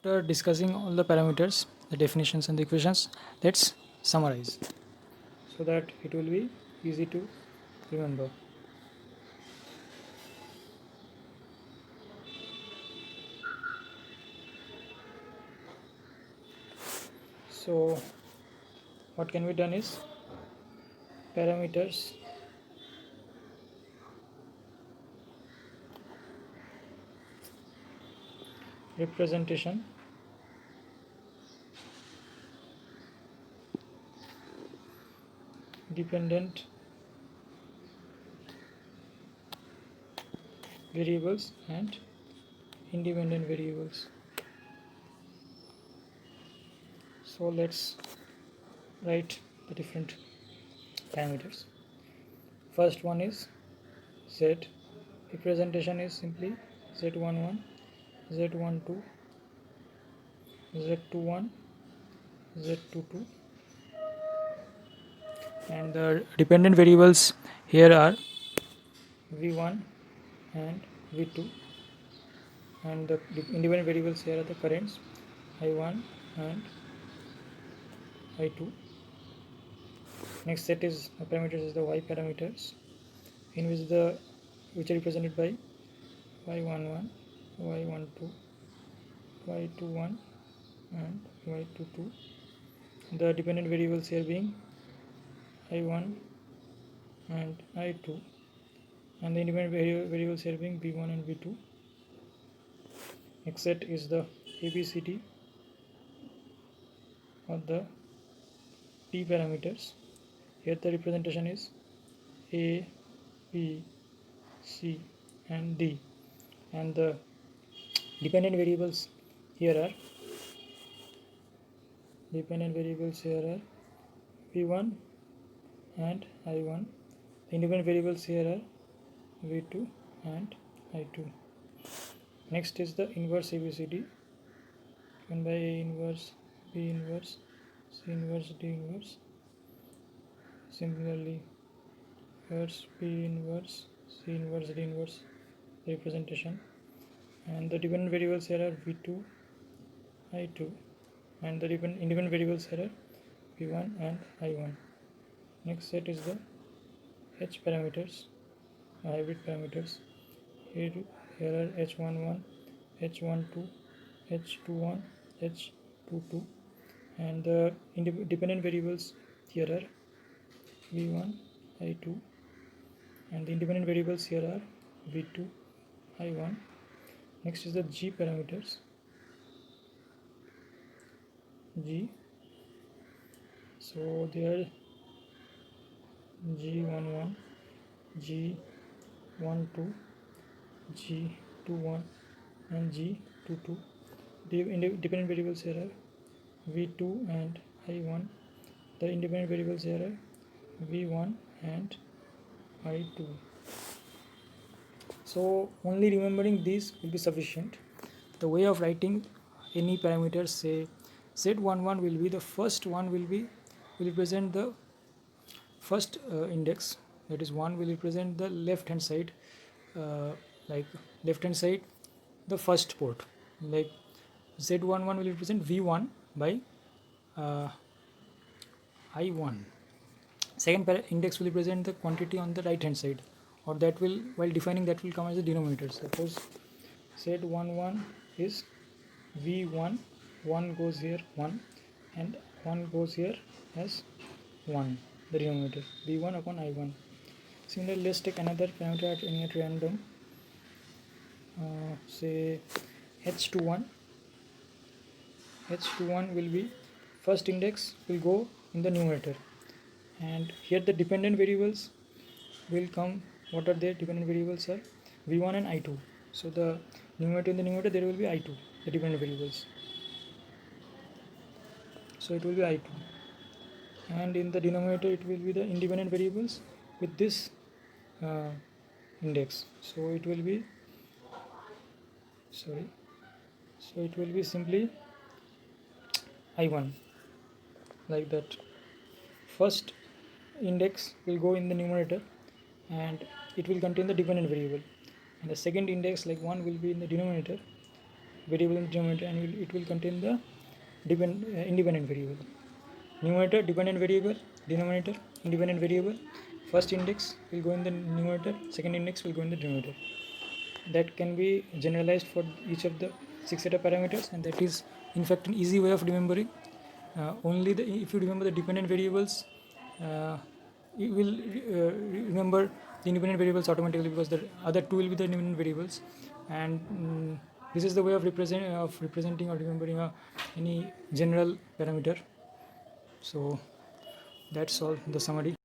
After discussing all the parameters, the definitions and the equations, let's summarize so that it will be easy to remember. So what can be done is parameters representation dependent variables and independent variables. So let's write the different parameters. First one is z. Representation is simply z11, z12, z21, z22, and the dependent variables here are v1 and v2, and the independent variables here are the currents i1 and i2. Next set is parameters is the y parameters, in which are represented by y11, y12, y21 and y22. The dependent variables here being i1 and i2, and the independent variables here being v1 and v2. Next set is the ABCD of the T parameters. Here the representation is A, B, C and D, and the dependent variables here are v1 and i1. The independent variables here are v2 and i2. Next is the inverse ABCD, given by A inverse, B inverse, C inverse, D inverse. Similarly, here's B inverse, C inverse, D inverse representation, and the dependent variables here are v2, i2, and the independent variables here are v1 and i1. Next set is the H parameters, hybrid parameters. Here are h11, h12, h21, h22, and the dependent variables here are v1, i2, and the independent variables here are v2, i1. Next is the G parameters, G. So they are G11, G12, G21 and G22. The dependent variables here are v2 and i1. The independent variables here are v1 and i2. So only remembering these will be sufficient. The way of writing any parameters, say z11 will be the first one, will represent the first index, that is 1 will represent the left hand side, like left hand side the first port, like z11 will represent v1 by i1. Second index will represent the quantity on the right hand side, or that will, while defining, that will come as the denominator. Suppose z11 is v1, 1 goes here 1 and 1 goes here as 1, the denominator v1 upon i1. Similarly, let's take another parameter at random, say h21. h21 will be first index will go in the numerator, and here the dependent variables will come. What are their dependent variables are v1 and i2. So the numerator, in the numerator there will be i2, the dependent variables, so it will be i2, and in the denominator it will be the independent variables with this index, so it will be simply i1, like that. First index will go in the numerator and it will contain the dependent variable, and the second index, like 1, will be in the denominator variable in denominator, and it will contain the independent variable. Numerator dependent variable, denominator independent variable. First index will go in the numerator, second index will go in the denominator. That can be generalized for each of the 6 set of parameters, and that is in fact an easy way of remembering. If you remember the dependent variables, you will remember the independent variables automatically, because the other two will be the independent variables. And this is the way of representing or remembering any general parameter. So that's all the summary.